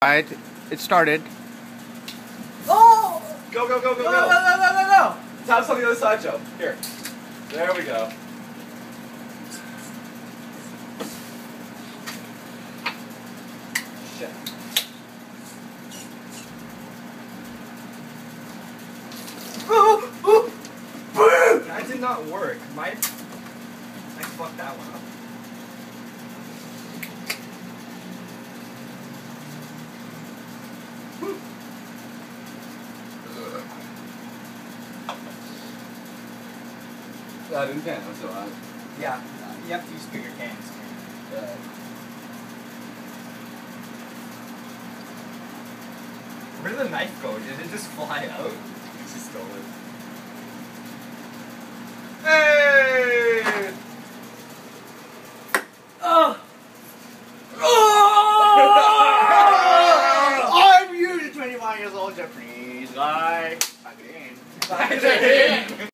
Alright, it started. Oh! Go, go, go, go, Go, go. go, go, go, go, go! Tap on the other side, Joe. Here. There we go. Shit. Ooh, ooh. Boom! That did not work. I fucked that one up. I didn't pan, I'm so hot. Yeah, you have to use bigger cans. Yeah. Where did the knife go? Did it just fly out? She stole it. Hey! Oh! I'm usually 21 years old Japanese guy. Back again. Back again.